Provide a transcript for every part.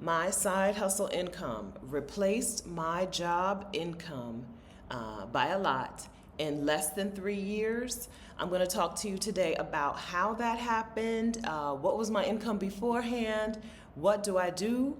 My side hustle income replaced my job income by a lot in less than 3 years. I'm going to talk to you today about how that happened, what was my income beforehand, what do I do,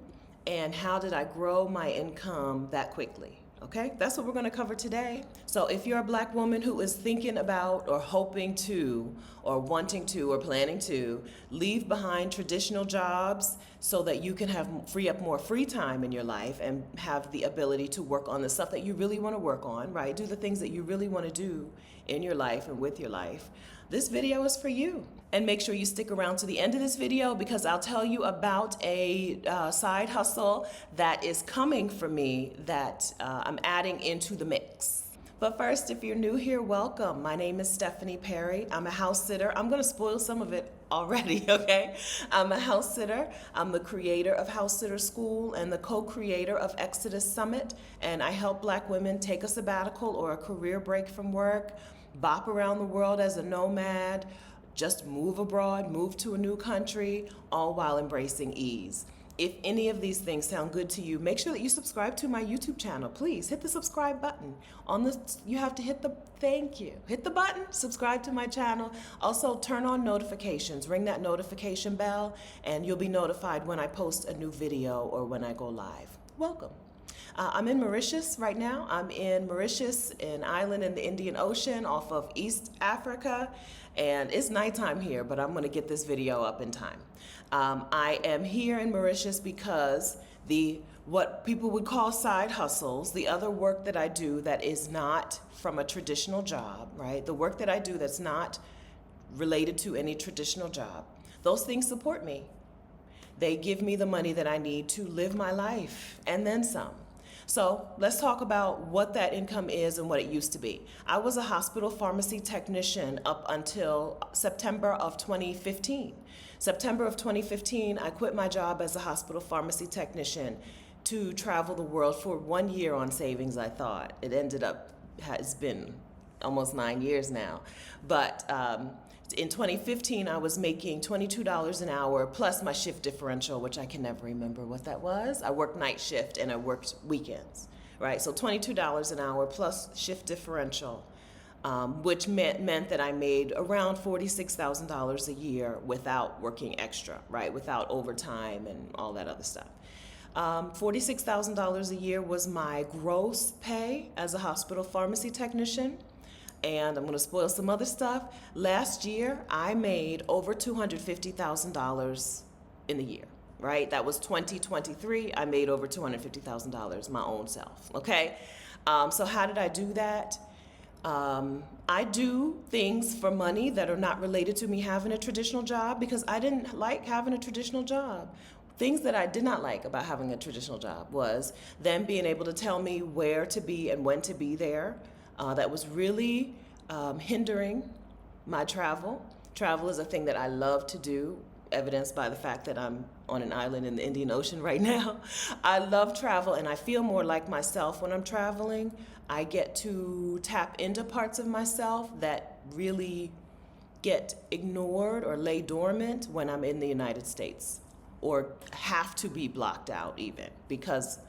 and how did I grow my income that quickly. Okay, that's what we're going to cover today. So, if you're a black woman who is thinking about, or hoping to, or wanting to, or planning to leave behind traditional jobs so that you can have free up more free time in your life and have the ability to work on the stuff that you really want to work on, right? Do the things that you really want to do in your life and with your life, this video is for you. And make sure you stick around to the end of this video because I'll tell you about a side hustle that is coming for me that I'm adding into the mix. But first, if you're new here, welcome. My name is Stephanie Perry. I'm a house sitter. I'm going to spoil some of it already, okay? I'm a house sitter. I'm the creator of House Sitter School and the co-creator of Exodus Summit. And I help black women take a sabbatical or a career break from work, bop around the world as a nomad, just move abroad, move to a new country, all while embracing ease. If any of these things sound good to you, make sure that you subscribe to my YouTube channel. Please hit the subscribe button. You have to hit the button, subscribe to my channel. Also turn on notifications, ring that notification bell, and you'll be notified when I post a new video or when I go live. Welcome. I'm in Mauritius right now. I'm in Mauritius, an island in the Indian Ocean off of East Africa, and it's nighttime here, but I'm gonna get this video up in time. I am here in Mauritius because what people would call side hustles, the other work that I do that is not from a traditional job, right? The work that I do that's not related to any traditional job, those things support me. They give me the money that I need to live my life and then some. So let's talk about what that income is and what it used to be. I was a hospital pharmacy technician up until September of 2015. September of 2015, I quit my job as a hospital pharmacy technician to travel the world for 1 year on savings, I thought. It has been almost 9 years now. But in 2015, I was making $22 an hour plus my shift differential, which I can never remember what that was. I worked night shift and I worked weekends, right? So $22 an hour plus shift differential, which meant that I made around $46,000 a year without working extra, right? Without overtime and all that other stuff. $46,000 a year was my gross pay as a hospital pharmacy technician. And I'm going to spoil some other stuff. Last year, I made over $250,000 in the year, right? That was 2023. I made over $250,000 my own self, okay? So how did I do that? I do things for money that are not related to me having a traditional job because I didn't like having a traditional job. Things that I did not like about having a traditional job was them being able to tell me where to be and when to be there. That was really hindering my travel. Travel is a thing that I love to do, evidenced by the fact that I'm on an island in the Indian Ocean right now. I love travel and I feel more like myself when I'm traveling. I get to tap into parts of myself that really get ignored or lay dormant when I'm in the United States, or have to be blocked out even because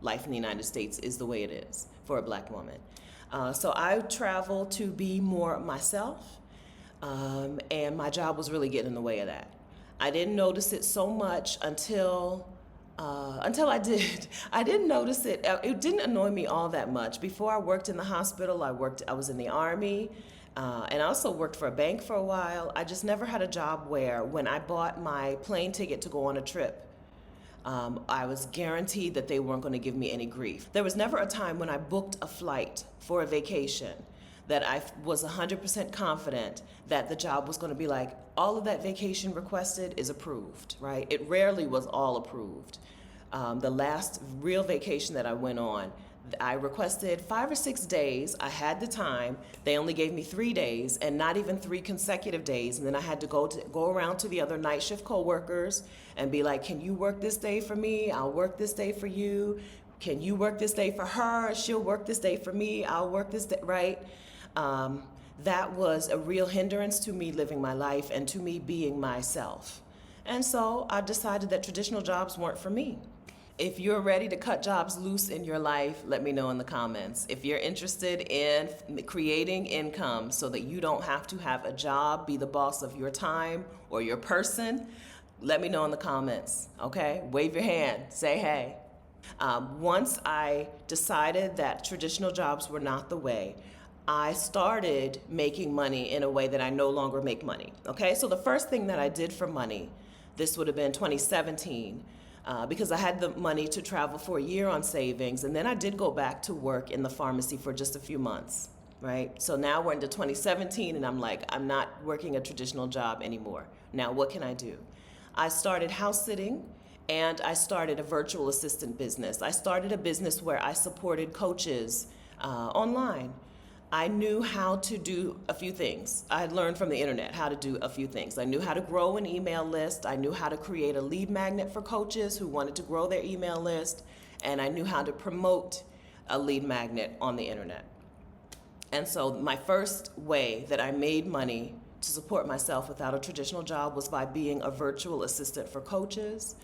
life in the United States is the way it is for a black woman. So I travel to be more myself, and my job was really getting in the way of that. I didn't notice it so much until I did. I didn't notice it. It didn't annoy me all that much. Before I worked in the hospital, I was in the Army, and I also worked for a bank for a while. I just never had a job where when I bought my plane ticket to go on a trip, I was guaranteed that they weren't going to give me any grief. There was never a time when I booked a flight for a vacation that I was 100% confident that the job was going to be like, all of that vacation requested is approved, right? It rarely was all approved. The last real vacation that I went on, I requested 5 or 6 days. I had the time. They only gave me 3 days, and not even 3 consecutive days. And then I had to go around to the other night shift coworkers and be like, can you work this day for me? I'll work this day for you. Can you work this day for her? She'll work this day for me. I'll work this day, right? That was a real hindrance to me living my life and to me being myself. And so I decided that traditional jobs weren't for me. If you're ready to cut jobs loose in your life, let me know in the comments. If you're interested in creating income so that you don't have to have a job, be the boss of your time or your person, let me know in the comments, okay? Wave your hand, say hey. Once I decided that traditional jobs were not the way, I started making money in a way that I no longer make money, okay? So the first thing that I did for money, this would have been 2017, because I had the money to travel for a year on savings, and then I did go back to work in the pharmacy for just a few months, right? So now we're into 2017, and I'm like, I'm not working a traditional job anymore. Now what can I do? I started house sitting, and I started a virtual assistant business. I started a business where I supported coaches online. I knew how to do a few things. I had learned from the internet how to do a few things. I knew how to grow an email list. I knew how to create a lead magnet for coaches who wanted to grow their email list. And I knew how to promote a lead magnet on the internet. And so my first way that I made money to support myself without a traditional job was by being a virtual assistant for coaches.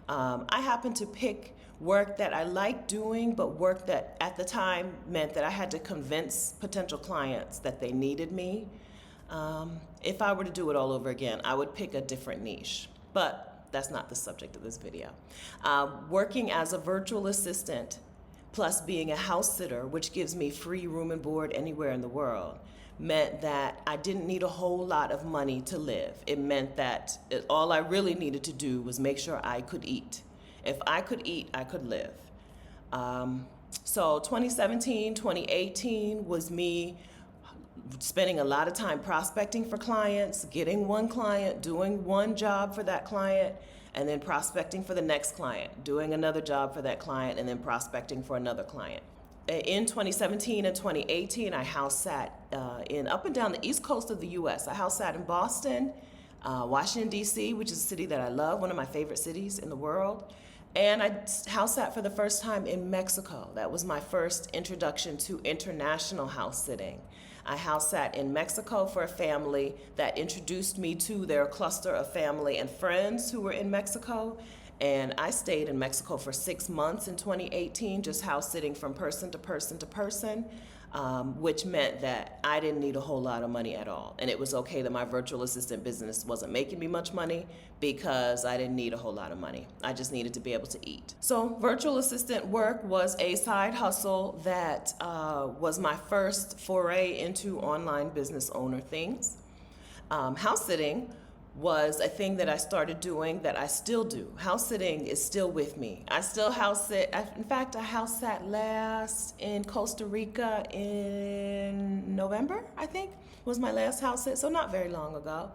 I happened to pick work that I liked doing, but work that at the time meant that I had to convince potential clients that they needed me. If I were to do it all over again, I would pick a different niche, but that's not the subject of this video. Working as a virtual assistant plus being a house sitter, which gives me free room and board anywhere in the world, meant that I didn't need a whole lot of money to live. It meant that all I really needed to do was make sure I could eat. If I could eat, I could live. So 2017, 2018 was me spending a lot of time prospecting for clients, getting one client, doing one job for that client, and then prospecting for the next client, doing another job for that client, and then prospecting for another client. In 2017 and 2018, I house sat in up and down the east coast of the US. I house sat in Boston, Washington, D.C., which is a city that I love, one of my favorite cities in the world. And I house sat for the first time in Mexico. That was my first introduction to international house sitting. I house sat in Mexico for a family that introduced me to their cluster of family and friends who were in Mexico. And I stayed in Mexico for 6 months in 2018, just house sitting from person to person to person, which meant that I didn't need a whole lot of money at all. And it was okay that my virtual assistant business wasn't making me much money because I didn't need a whole lot of money. I just needed to be able to eat. So virtual assistant work was a side hustle that was my first foray into online business owner things. House sitting was a thing that I started doing that I still do. House sitting is still with me. I still house sit. In fact, I house sat last in Costa Rica in November, I think, was my last house sit, so not very long ago.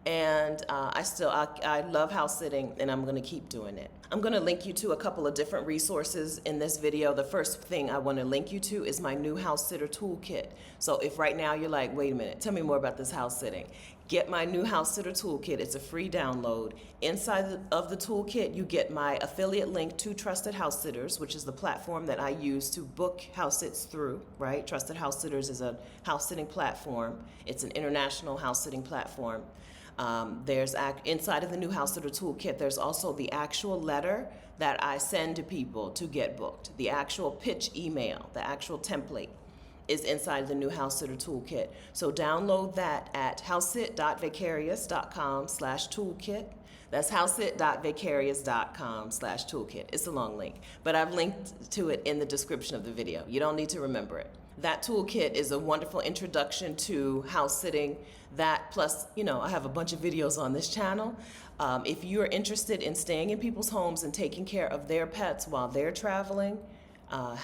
And I love house sitting, and I'm gonna keep doing it. I'm gonna link you to a couple of different resources in this video. The first thing I wanna link you to is my new house sitter toolkit. So if right now you're like, wait a minute, tell me more about this house sitting. Get my new house sitter toolkit. It's a free download. Inside of the toolkit, you get my affiliate link to Trusted House Sitters, which is the platform that I use to book house sits through, right? Trusted House Sitters is a house sitting platform. It's an international house sitting platform. Inside of the new house sitter toolkit, there's also the actual letter that I send to people to get booked. The actual pitch email, the actual template is inside the new house sitter toolkit. So download that at housesit.vicarious.com/toolkit. That's housesit.vicarious.com/toolkit. It's a long link, but I've linked to it in the description of the video. You don't need to remember it. That toolkit is a wonderful introduction to house sitting. That plus, I have a bunch of videos on this channel. If you're interested in staying in people's homes and taking care of their pets while they're traveling,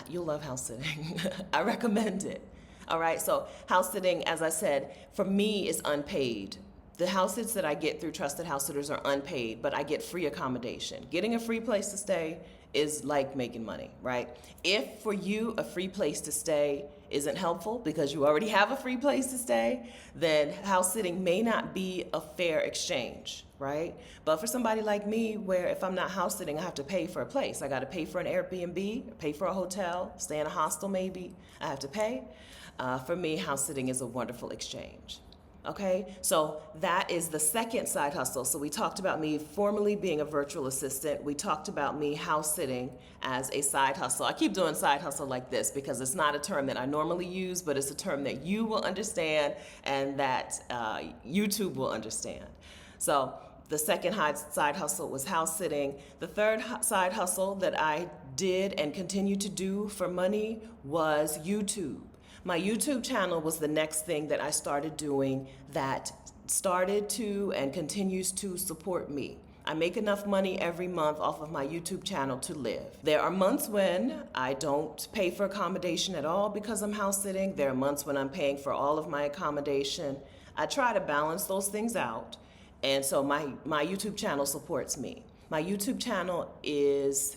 you'll love house sitting. I recommend it. All right, so house sitting, as I said, for me is unpaid. The house sits that I get through Trusted House Sitters are unpaid, but I get free accommodation. Getting a free place to stay is like making money, right? If for you a free place to stay isn't helpful because you already have a free place to stay, then house sitting may not be a fair exchange, right? But for somebody like me, where if I'm not house sitting, I have to pay for a place. I got to pay for an Airbnb, pay for a hotel, stay in a hostel maybe. I have to pay. For me, house sitting is a wonderful exchange. Okay, so that is the second side hustle. So we talked about me formerly being a virtual assistant. We talked about me house sitting as a side hustle. I keep doing side hustle like this because it's not a term that I normally use, but it's a term that you will understand and that YouTube will understand. So the second side hustle was house sitting. The third side hustle that I did and continue to do for money was YouTube. My YouTube channel was the next thing that I started doing that started to and continues to support me. I make enough money every month off of my YouTube channel to live. There are months when I don't pay for accommodation at all because I'm house sitting. There are months when I'm paying for all of my accommodation. I try to balance those things out. And so my YouTube channel supports me. My YouTube channel is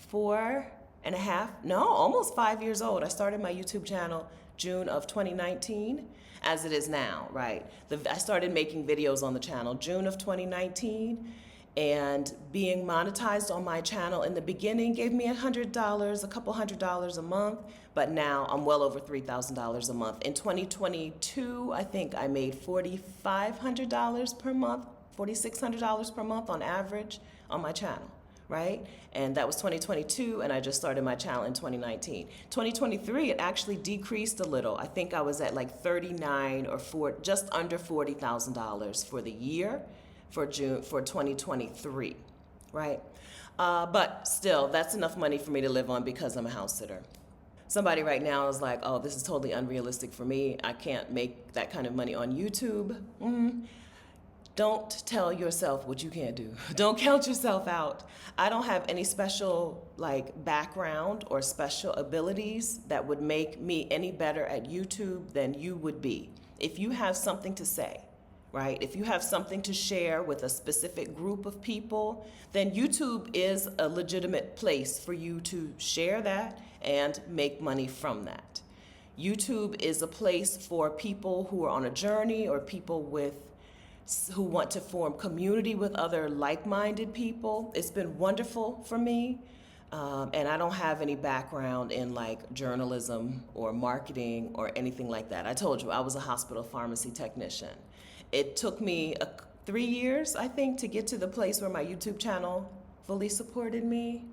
4.5, almost 5 years old. I started my YouTube channel June of 2019, as it is now, right? I started making videos on the channel June of 2019, and being monetized on my channel in the beginning gave me $100, a couple $100 a month, but now I'm well over $3,000 a month. In 2022, I think I made $4,500 per month, $4,600 per month on average on my channel. Right? And that was 2022, and I just started my channel in 2019. 2023, it actually decreased a little. I think I was at like 39 or 4, just under $40,000 for the year for 2023, right? But still, that's enough money for me to live on because I'm a house sitter. Somebody right now is like, oh, this is totally unrealistic for me. I can't make that kind of money on YouTube. Don't tell yourself what you can't do. Don't count yourself out. I don't have any special background or special abilities that would make me any better at YouTube than you would be. If you have something to say, right? If you have something to share with a specific group of people, then YouTube is a legitimate place for you to share that and make money from that. YouTube is a place for people who are on a journey or people who want to form community with other like-minded people. It's been wonderful for me, and I don't have any background in journalism or marketing or anything like that. I told you I was a hospital pharmacy technician. It took me 3 years, I think, to get to the place where my YouTube channel fully supported me.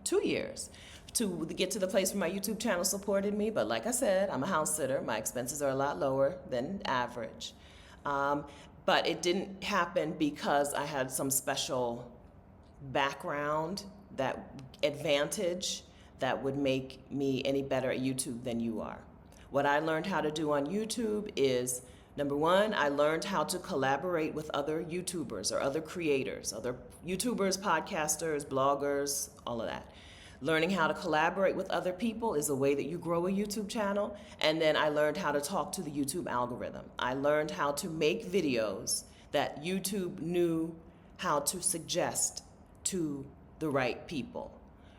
2 years to get to the place where my YouTube channel supported me. But like I said, I'm a house sitter. My expenses are a lot lower than average. But it didn't happen because I had some special background, that advantage that would make me any better at YouTube than you are. What I learned how to do on YouTube is, number one, I learned how to collaborate with other YouTubers or other creators, other YouTubers, podcasters, bloggers, all of that. Learning how to collaborate with other people is a way that you grow a YouTube channel. And then I learned how to talk to the YouTube algorithm. I learned how to make videos that YouTube knew how to suggest to the right people,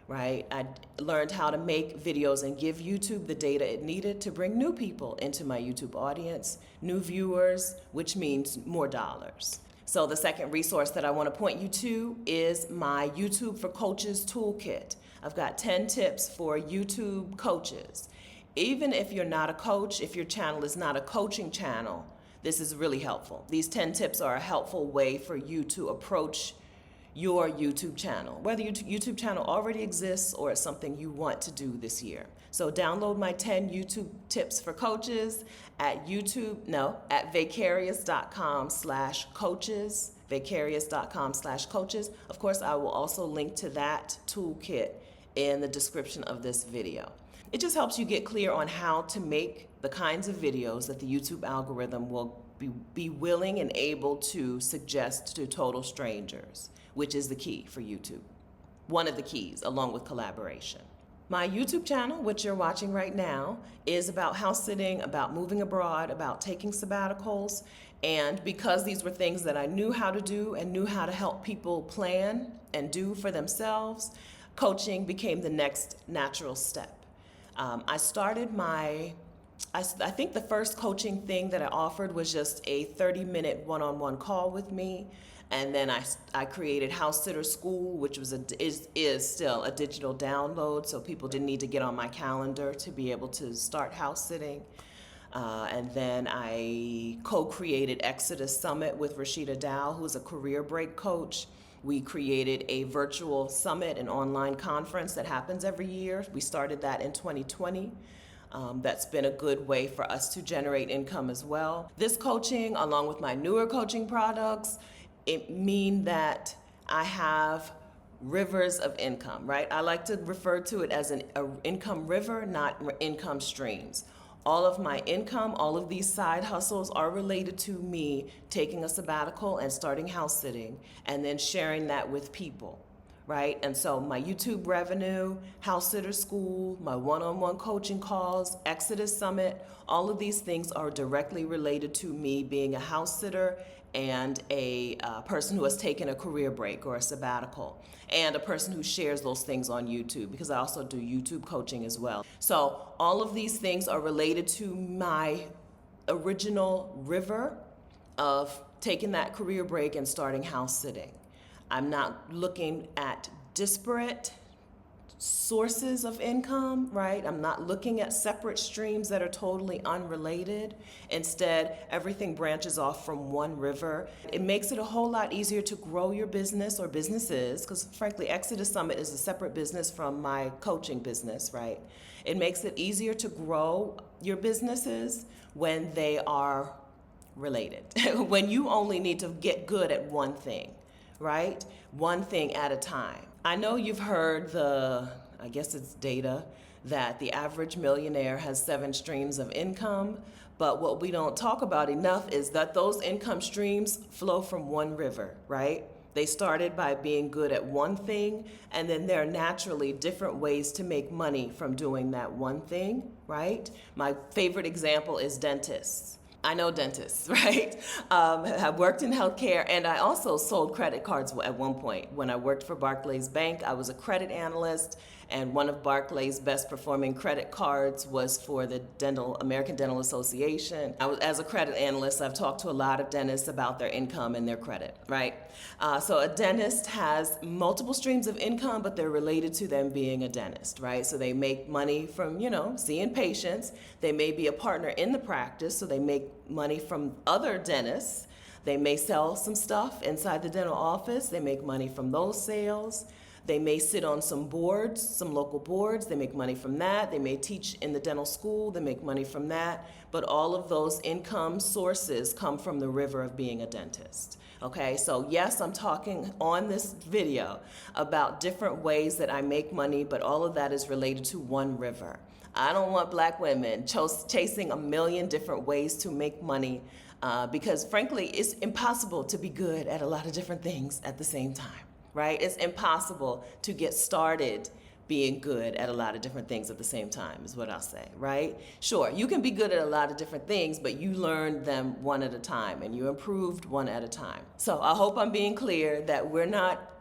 right? I learned how to make videos and give YouTube the data it needed to bring new people into my YouTube audience, new viewers, which means more dollars. So the second resource that I want to point you to is my YouTube for Coaches toolkit. I've got 10 tips for YouTube coaches. Even if you're not a coach, if your channel is not a coaching channel, this is really helpful. These 10 tips are a helpful way for you to approach your YouTube channel, whether your YouTube channel already exists or it's something you want to do this year. So download my 10 YouTube tips for coaches at vicarious.com/coaches, vicarious.com/coaches. Of course, I will also link to that toolkit in the description of this video. It just helps you get clear on how to make the kinds of videos that the YouTube algorithm will be willing and able to suggest to total strangers, which is the key for YouTube. One of the keys, along with collaboration. My YouTube channel, which you're watching right now, is about house sitting, about moving abroad, about taking sabbaticals. And because these were things that I knew how to do and knew how to help people plan and do for themselves, coaching became the next natural step. I think the first coaching thing that I offered was just a 30-minute one-on-one call with me. And then I created House Sitter School, which is still a digital download, so people didn't need to get on my calendar to be able to start house sitting. And then I co-created Exodus Summit with Rashida Dow, who's a career break coach. We created a virtual summit, an online conference that happens every year. We started that in 2020. That's been a good way for us to generate income as well. This coaching, along with my newer coaching products, it mean that I have rivers of income, right? I like to refer to it as an income river, not income streams. All of my income, all of these side hustles are related to me taking a sabbatical and starting house sitting and then sharing that with people, right? And so my YouTube revenue, House Sitter School, my one-on-one coaching calls, Exodus Summit, all of these things are directly related to me being a house sitter and a person who has taken a career break or a sabbatical, and a person who shares those things on YouTube, because I also do YouTube coaching as well. So all of these things are related to my original river of taking that career break and starting house sitting. I'm not looking at disparate sources of income, right? I'm not looking at separate streams that are totally unrelated. Instead, everything branches off from one river. It makes it a whole lot easier to grow your business or businesses, because frankly, Exodus Summit is a separate business from my coaching business, right? It makes it easier to grow your businesses when they are related, when you only need to get good at one thing, right? One thing at a time. I know you've heard I guess it's data, that the average millionaire has 7 streams of income, but what we don't talk about enough is that those income streams flow from one river, right? They started by being good at one thing, and then there are naturally different ways to make money from doing that one thing, right? My favorite example is dentists. I know dentists, right? I've worked in healthcare, and I also sold credit cards at one point. When I worked for Barclays Bank, I was a credit analyst, and one of Barclays' best performing credit cards was for the American Dental Association. As a credit analyst, I've talked to a lot of dentists about their income and their credit, right? So a dentist has multiple streams of income, but they're related to them being a dentist, right? So they make money from, seeing patients. They may be a partner in the practice, so they make money from other dentists. They may sell some stuff inside the dental office. They make money from those sales. They may sit on some boards, some local boards. They make money from that. They may teach in the dental school. They make money from that. But all of those income sources come from the river of being a dentist. Okay, so yes, I'm talking on this video about different ways that I make money, but all of that is related to one river. I don't want black women chasing a million different ways to make money because frankly, it's impossible to be good at a lot of different things at the same time, right? It's impossible to get started being good at a lot of different things at the same time is what I'll say, right? Sure, you can be good at a lot of different things, but you learned them one at a time and you improved one at a time. So I hope I'm being clear that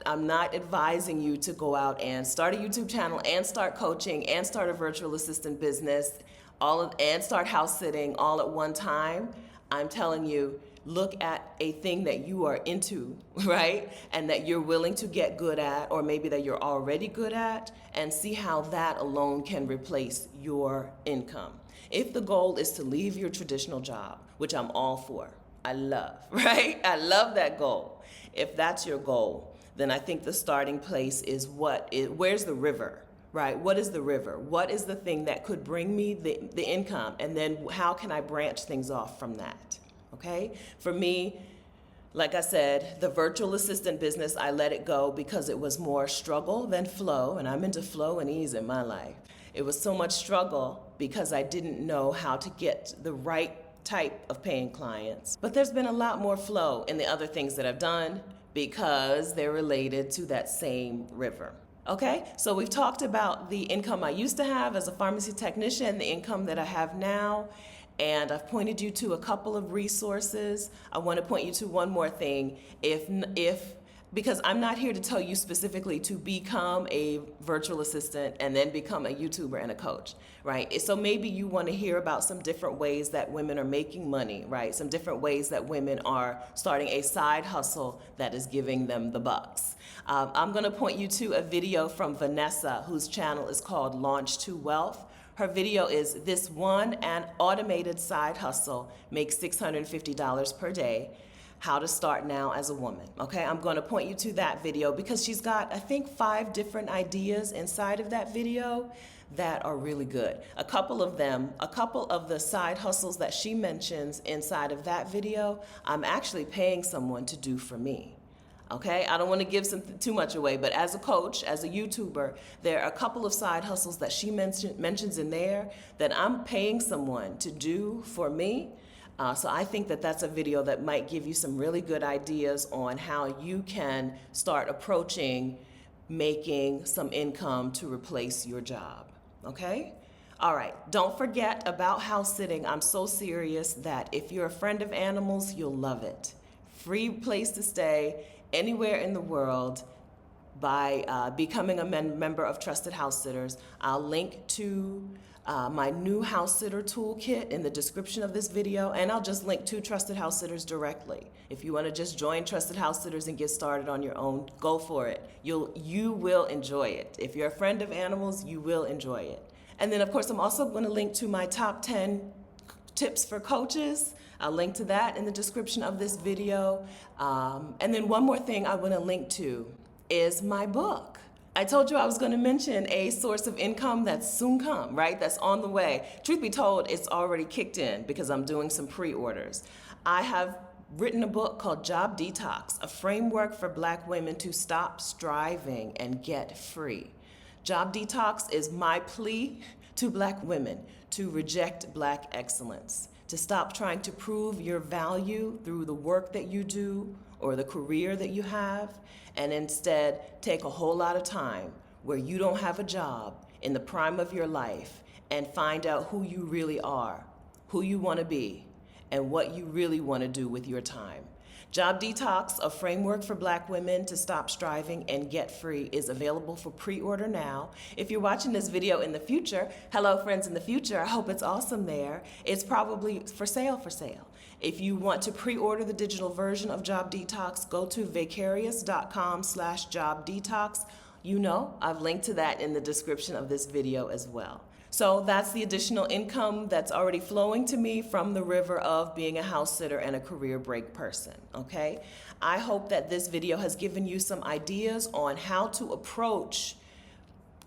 I'm not advising you to go out and start a YouTube channel and start coaching and start a virtual assistant business and start house sitting all at one time. I'm telling you, look at a thing that you are into, right? And that you're willing to get good at, or maybe that you're already good at, and see how that alone can replace your income. If the goal is to leave your traditional job, which I'm all for, I love, right? I love that goal. If that's your goal, then I think the starting place is where's the river? Right? What is the river? What is the thing that could bring me the income? And then how can I branch things off from that? Okay? For me, like I said, the virtual assistant business, I let it go because it was more struggle than flow, and I'm into flow and ease in my life. It was so much struggle because I didn't know how to get the right type of paying clients. But there's been a lot more flow in the other things that I've done because they're related to that same river. Okay, so we've talked about the income I used to have as a pharmacy technician, the income that I have now, and I've pointed you to a couple of resources. I want to point you to one more thing. Because I'm not here to tell you specifically to become a virtual assistant and then become a YouTuber and a coach, right? So maybe you want to hear about some different ways that women are making money, right? Some different ways that women are starting a side hustle that is giving them the bucks. I'm going to point you to a video from Vanessa, whose channel is called Launch to Wealth. Her video is "This One and Automated Side Hustle Makes $650 per day. How to Start Now as a Woman." Okay, I'm going to point you to that video because she's got, I think, 5 different ideas inside of that video that are really good. A couple of the side hustles that she mentions inside of that video, I'm actually paying someone to do for me. Okay, I don't want to give too much away, but as a coach, as a YouTuber, there are a couple of side hustles that she mentions in there that I'm paying someone to do for me. So I think that that's a video that might give you some really good ideas on how you can start approaching making some income to replace your job. Okay? All right, don't forget about house sitting. I'm so serious that if you're a friend of animals, you'll love it. Free place to stay anywhere in the world by becoming a member of Trusted House Sitters. I'll link to my new house sitter toolkit in the description of this video, and I'll just link to Trusted House Sitters directly. If you want to just join Trusted House Sitters and get started on your own, go for it. You will enjoy it. If you're a friend of animals, you will enjoy it. And then, of course, I'm also going to link to my top 10 tips for coaches. I'll link to that in the description of this video. And then one more thing I want to link to is my book. I told you I was going to mention a source of income that's soon come, right? That's on the way. Truth be told, it's already kicked in because I'm doing some pre-orders. I have written a book called Job Detox, a framework for Black women to stop striving and get free. Job Detox is my plea to Black women to reject Black excellence, to stop trying to prove your value through the work that you do or the career that you have, and instead take a whole lot of time where you don't have a job in the prime of your life and find out who you really are, who you want to be, and what you really want to do with your time. Job Detox, a framework for Black women to stop striving and get free, is available for pre-order now. If you're watching this video in the future, hello friends in the future, I hope it's awesome there. It's probably for sale. If you want to pre-order the digital version of Job Detox, go to vicarious.com/Job Detox. You know, I've linked to that in the description of this video as well. So that's the additional income that's already flowing to me from the river of being a house sitter and a career break person, okay? I hope that this video has given you some ideas on how to approach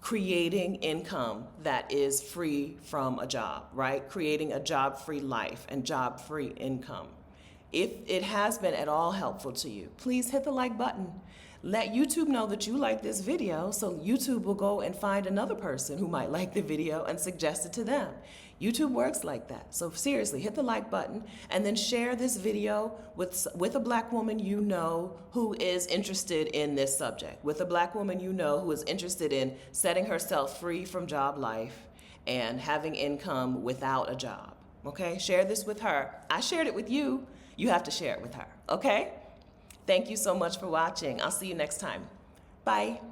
creating income that is free from a job, right? Creating a job-free life and job-free income. If it has been at all helpful to you, please hit the like button. Let YouTube know that you like this video so YouTube will go and find another person who might like the video and suggest it to them. YouTube works like that. So seriously, hit the like button and then share this video with a Black woman you know who is interested in this subject, with a Black woman you know who is interested in setting herself free from job life and having income without a job, okay? Share this with her. I shared it with you. You have to share it with her, okay? Thank you so much for watching. I'll see you next time. Bye.